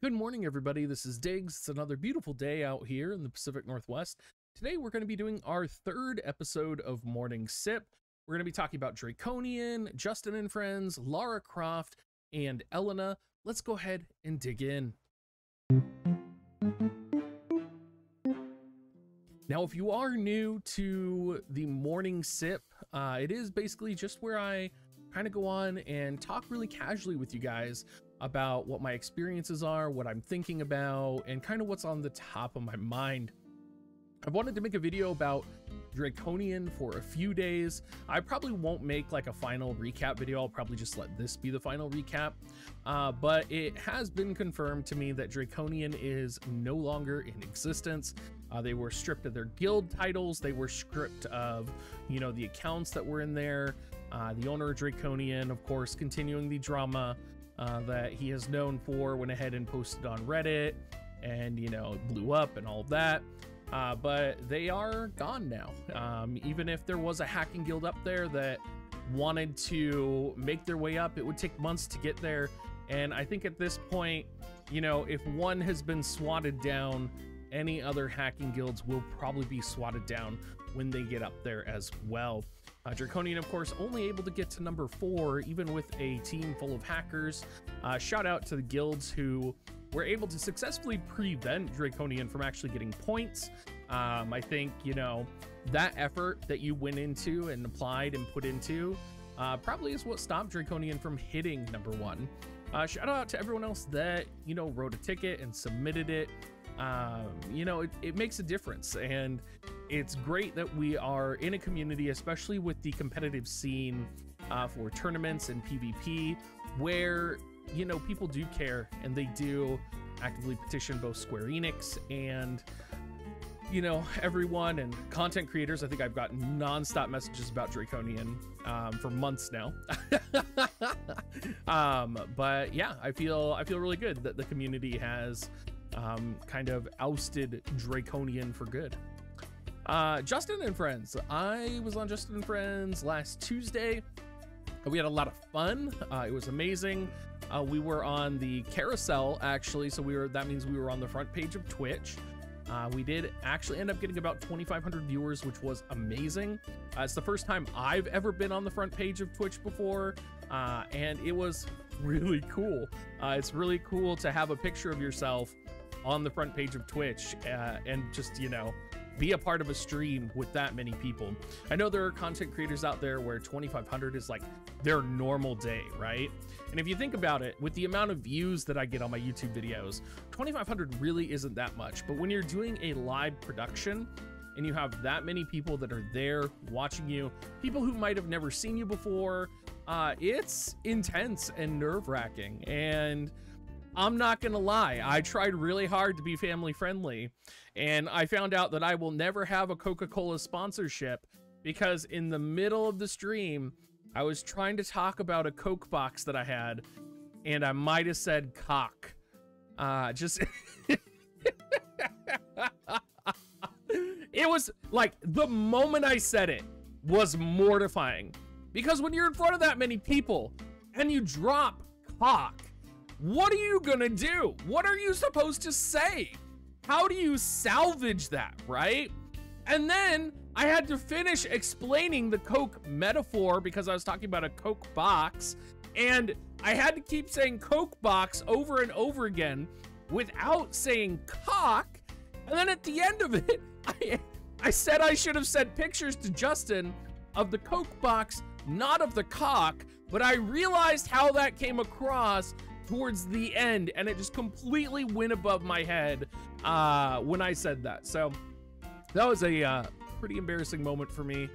Good morning, everybody. This is Diggs. It's another beautiful day out here in the Pacific Northwest. Today, we're going to be doing our third episode of Morning Sip. We're going to be talking about Draconian, Justin+Friends, Lara Croft, and Elena. Let's go ahead and dig in. Now, if you are new to the Morning Sip, it is basically just where I kind of go on and talk really casually with you guys about what my experiences are, what I'm thinking about, and kind of what's on the top of my mind. I've wanted to make a video about Draconian for a few days. I probably won't make like a final recap video. I'll probably just let this be the final recap. But it has been confirmed to me that Draconian is no longer in existence. They were stripped of their guild titles. They were stripped of, the accounts that were in there. The owner of Draconian, of course, continuing the drama that he is known for, went ahead and posted on Reddit and, blew up and all of that. But they are gone now. Even if there was a hacking guild up there that wanted to make their way up, it would take months to get there. And I think at this point, if one has been swatted down, any other hacking guilds will probably be swatted down when they get up there as well. Draconian, of course, only able to get to number 4, even with a team full of hackers. Shout out to the guilds who were able to successfully prevent Draconian from actually getting points. I think, that effort that you went into and applied and put into probably is what stopped Draconian from hitting number 1. Shout out to everyone else that, wrote a ticket and submitted it. It makes a difference, and it's great that we are in a community, especially with the competitive scene for tournaments and PvP, where people do care and they do actively petition both Square Enix and everyone and content creators. I think I've gotten non-stop messages about Draconian for months now. But yeah, I feel really good that the community has kind of ousted Draconian for good. Justin+Friends. I was on Justin+Friends last Tuesday. We had a lot of fun. It was amazing. We were on the carousel, actually, so that means we were on the front page of Twitch. We did actually end up getting about 2,500 viewers, which was amazing. It's the first time I've ever been on the front page of Twitch before, and it was really cool. It's really cool to have a picture of yourself on the front page of Twitch and just, be a part of a stream with that many people. I know there are content creators out there where 2,500 is like their normal day, right? And if you think about it, with the amount of views that I get on my YouTube videos, 2,500 really isn't that much. But when you're doing a live production and you have that many people that are there watching you, people who might have never seen you before, it's intense and nerve-wracking. And I'm not gonna lie, I tried really hard to be family friendly, and I found out that I will never have a Coca-Cola sponsorship because in the middle of the stream, I was trying to talk about a Coke box that I had, and I might have said cock. It was like, the moment I said it was mortifying, because when you're in front of that many people and you drop cock, what are you gonna do? What are you supposed to say? How do you salvage that, right? And then I had to finish explaining the Coke metaphor because I was talking about a Coke box, and I had to keep saying Coke box over and over again without saying cock. And then at the end of it, I said I should have sent pictures to Justin of the Coke box, not of the cock, but I realized how that came across towards the end, and it just completely went above my head when I said that. So that was a pretty embarrassing moment for me,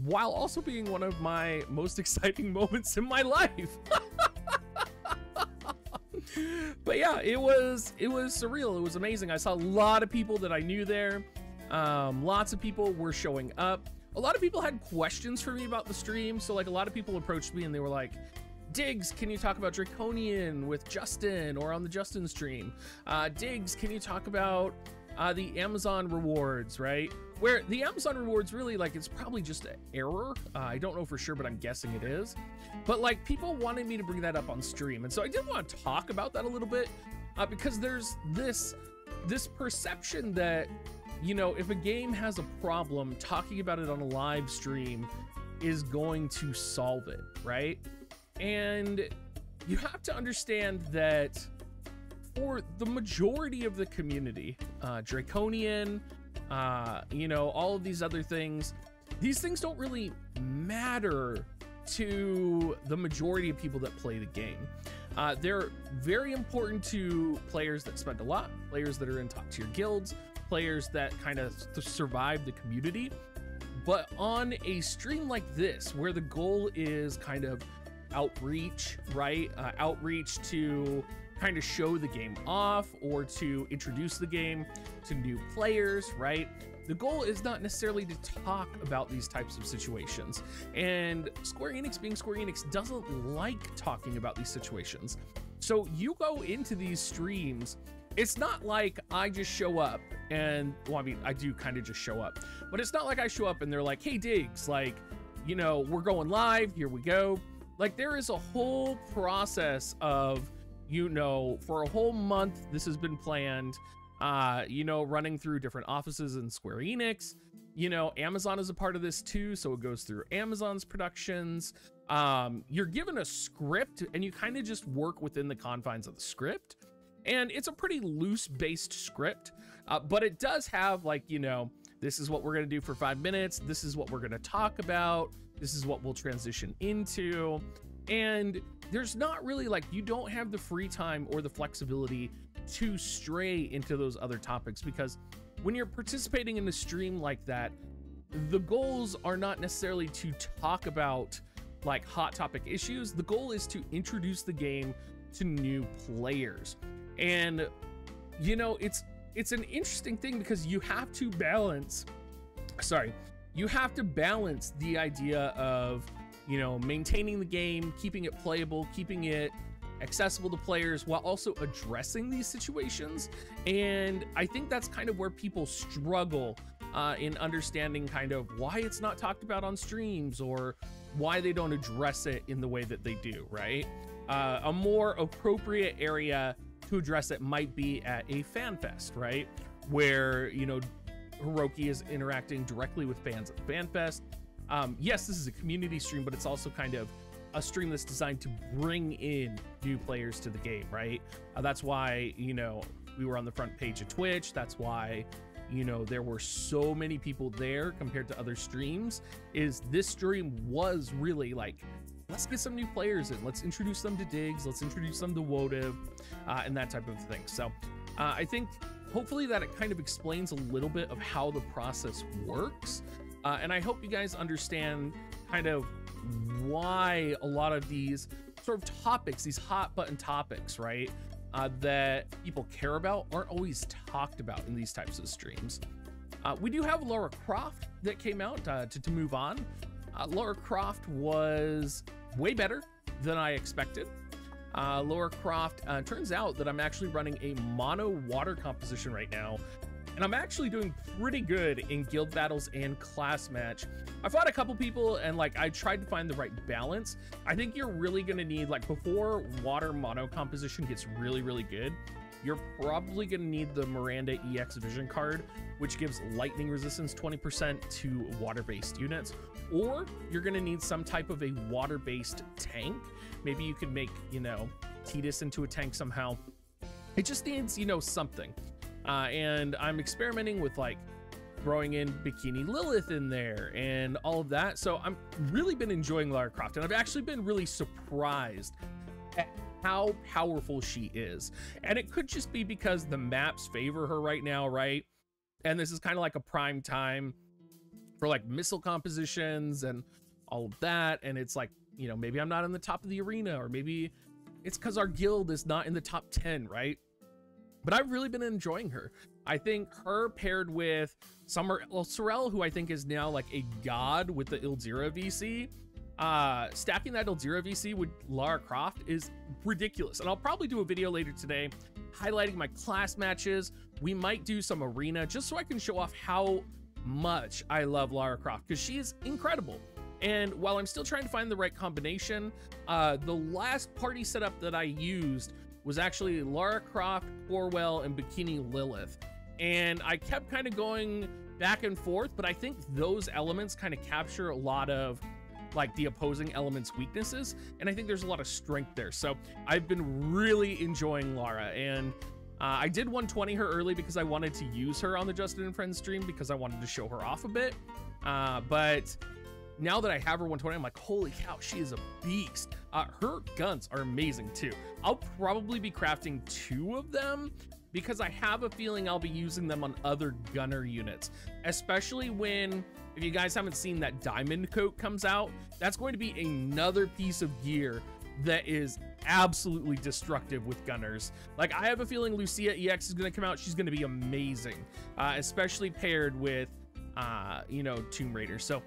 while also being one of my most exciting moments in my life. But yeah, it was surreal. It was amazing. I saw a lot of people that I knew there. Lots of people were showing up. A lot of people had questions for me about the stream. So like, a lot of people approached me and they were like, Diggs, can you talk about Draconian with Justin or on the Justin stream? Diggs, can you talk about the Amazon rewards, right? Where the Amazon rewards really, like, it's probably just an error. I don't know for sure, but I'm guessing it is. But like, people wanted me to bring that up on stream, and so I did want to talk about that a little bit, because there's this perception that, you know, if a game has a problem, talking about it on a live stream is going to solve it, right? And you have to understand that for the majority of the community, Draconian, you know, all of these other things, these things don't really matter to the majority of people that play the game. They're very important to players that spend a lot, players that are in top tier guilds, players that kind of survive the community. But on a stream like this, where the goal is kind of outreach, right? Outreach to kind of show the game off or to introduce the game to new players, right? The goal is not necessarily to talk about these types of situations. And Square Enix, being Square Enix, doesn't like talking about these situations. So you go into these streams, it's not like I just show up and, well, I mean, I do kind of just show up, but it's not like I show up and they're like, hey, Diggs, like, you know, we're going live, here we go. Like, there is a whole process of, you know, for a whole month, this has been planned, you know, running through different offices in Square Enix. You know, Amazon is a part of this too, so it goes through Amazon's productions. You're given a script and you kind of just work within the confines of the script. And it's a pretty loose-based script, but it does have, like, you know, this is what we're going to do for 5 minutes. This is what we're going to talk about. This is what we'll transition into. And there's not really, like, you don't have the free time or the flexibility to stray into those other topics, because when you're participating in a stream like that, the goals are not necessarily to talk about, like, hot topic issues. The goal is to introduce the game to new players. And, you know, it's an interesting thing because you have to balance, you have to balance the idea of, you know, maintaining the game, keeping it playable, keeping it accessible to players, while also addressing these situations. And I think that's kind of where people struggle in understanding kind of why it's not talked about on streams, or why they don't address it in the way that they do, right? A more appropriate area to address it might be at a fan fest, right? Where, you know, Hiroki is interacting directly with fans at fan fest. Yes, this is a community stream, but it's also kind of a stream that's designed to bring in new players to the game, right? That's why, you know, we were on the front page of Twitch. That's why, you know, there were so many people there compared to other streams. Is this stream was really like, let's get some new players in. Let's introduce them to Diggs. Let's introduce them to WoTV, and that type of thing. So I think hopefully that it kind of explains a little bit of how the process works. And I hope you guys understand kind of why a lot of these sort of topics, these hot button topics, right, that people care about aren't always talked about in these types of streams. We do have Lara Croft that came out to move on. Lara Croft was way better than I expected. Lara Croft, turns out that I'm actually running a mono water composition right now, and I'm actually doing pretty good in guild battles and class match. I fought a couple people and, like, I tried to find the right balance. I think you're really gonna need, like, before water mono composition gets really, really good, you're probably gonna need the Miranda EX Vision card, which gives lightning resistance 20% to water-based units, or you're gonna need some type of a water-based tank. Maybe you could make, you know, Tidus into a tank somehow. It just needs, you know, something. And I'm experimenting with, like, throwing in Bikini Lilith in there and all of that. So I'm really been enjoying Lara Croft, and I've actually been really surprised at how powerful she is. And it could just be because the maps favor her right now, right? And this is kind of like a prime time for, like, missile compositions and all of that. And it's like, you know, maybe I'm not in the top of the arena, or maybe it's because our guild is not in the top 10, right? But I've really been enjoying her. I think her paired with Sorel, who I think is now like a god with the Ildira VC, stacking that Elzira VC with Lara Croft is ridiculous. And I'll probably do a video later today highlighting my class matches. We might do some arena just so I can show off how much I love Lara Croft, because she is incredible. And while I'm still trying to find the right combination, the last party setup that I used was actually Lara Croft, Orwell, and Bikini Lilith. And I kept kind of going back and forth, but I think those elements kind of capture a lot of like the opposing element's weaknesses, and I think there's a lot of strength there. So I've been really enjoying Lara, and I did 120 her early because I wanted to use her on the Justin+Friends stream because I wanted to show her off a bit. But now that I have her 120, I'm like, holy cow, she is a beast. Her guns are amazing too. I'll probably be crafting 2 of them because I have a feeling I'll be using them on other gunner units, especially when, if you guys haven't seen that diamond coat comes out, that's going to be another piece of gear that is absolutely destructive with gunners. Like, I have a feeling Lucia EX is going to come out. She's going to be amazing, especially paired with, you know, Tomb Raider. So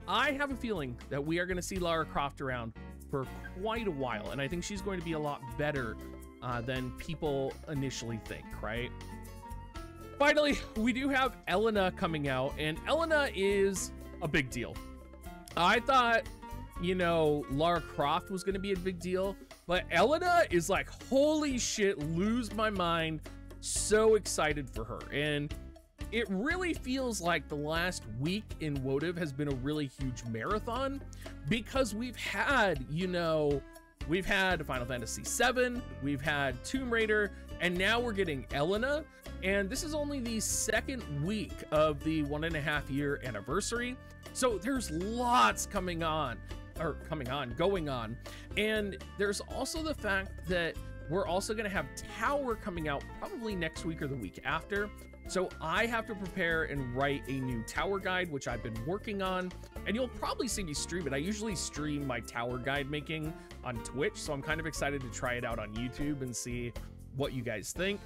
I have a feeling that we are going to see Lara Croft around for quite a while, and I think she's going to be a lot better than people initially think, right? Finally, we do have Elena coming out, and Elena is a big deal. I thought, you know, Lara Croft was going to be a big deal, but Elena is like, holy shit, lose my mind. So excited for her. And it really feels like the last week in WoTV has been a really huge marathon, because we've had, you know, we've had Final Fantasy VII, we've had Tomb Raider, and now we're getting Elena. And this is only the 2nd week of the 1.5 year anniversary. So there's lots going on. And there's also the fact that we're also going to have Tower coming out probably next week or the week after. So I have to prepare and write a new Tower guide, which I've been working on, and you'll probably see me stream it. I usually stream my Tower guide making on Twitch, so I'm kind of excited to try it out on YouTube and see what you guys think.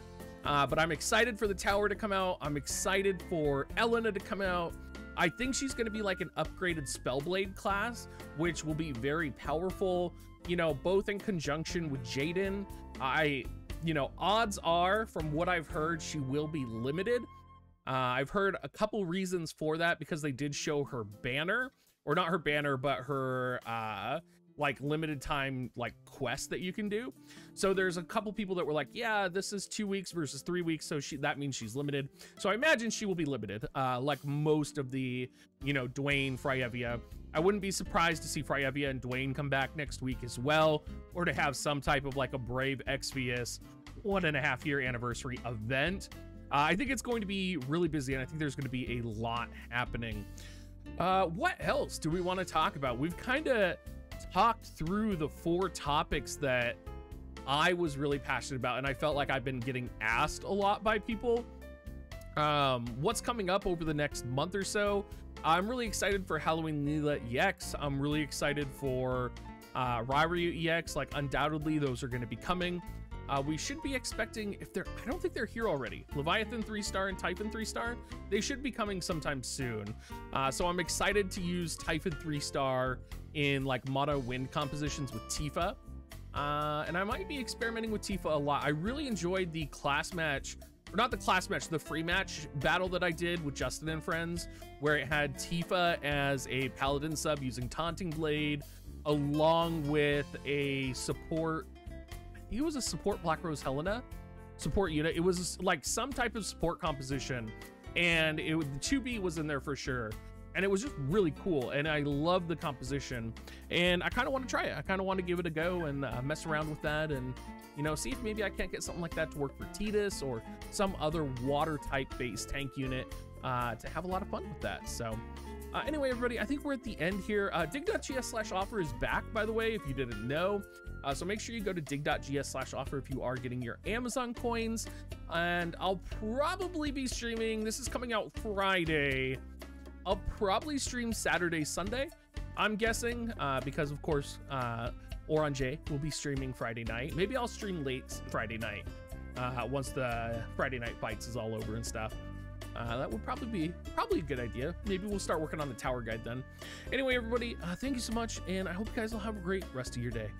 But I'm excited for the Tower to come out. I'm excited for Elena to come out. I think she's going to be like an upgraded Spellblade class, which will be very powerful, you know, both in conjunction with Jaden. You know, odds are, from what I've heard, she will be limited. I've heard a couple reasons for that, because they did show her banner, or not her banner, but her like limited time like quest that you can do. So there's a couple people that were like, yeah, this is 2 weeks versus 3 weeks, so that means she's limited. So I imagine she will be limited, like most of the, you know, Dwayne, Fryevia. I wouldn't be surprised to see Fryevia and Dwayne come back next week as well, or to have some type of like a Brave Exvius 1.5 year anniversary event. I think it's going to be really busy, and I think there's going to be a lot happening. What else do we want to talk about? We've kind of talked through the 4 topics that I was really passionate about, and I felt like I've been getting asked a lot by people. What's coming up over the next month or so? I'm really excited for Halloween Leela EX. I'm really excited for Ryryu EX. Like, undoubtedly those are going to be coming. We should be expecting, if they're, I don't think they're here already, Leviathan 3-star and Typhon 3-star. They should be coming sometime soon. So I'm excited to use Typhon 3-star in like mono wind compositions with Tifa. And I might be experimenting with Tifa a lot. I really enjoyed the class match, or not the class match, the free match battle that I did with Justin+Friends, where it had Tifa as a paladin sub using Taunting Blade, along with a support, I think it was a support Black Rose Helena support unit. It was like some type of support composition, and the 2B was in there for sure. And it was just really cool, and I love the composition, and I kind of want to try it. I kind of want to give it a go and mess around with that, and, you know, see if maybe I can't get something like that to work for Tidus or some other water type based tank unit to have a lot of fun with that. So anyway, everybody, I think we're at the end here. Dig.gs/offer is back, by the way, if you didn't know. So make sure you go to dig.gs/offer if you are getting your Amazon coins. And I'll probably be streaming, this is coming out Friday. I'll probably stream Saturday, Sunday, I'm guessing, because of course, Oron J will be streaming Friday night. Maybe I'll stream late Friday night, once the Friday Night Fights is all over and stuff. That would probably be a good idea. Maybe we'll start working on the tower guide then. Anyway, everybody, thank you so much, and I hope you guys will have a great rest of your day.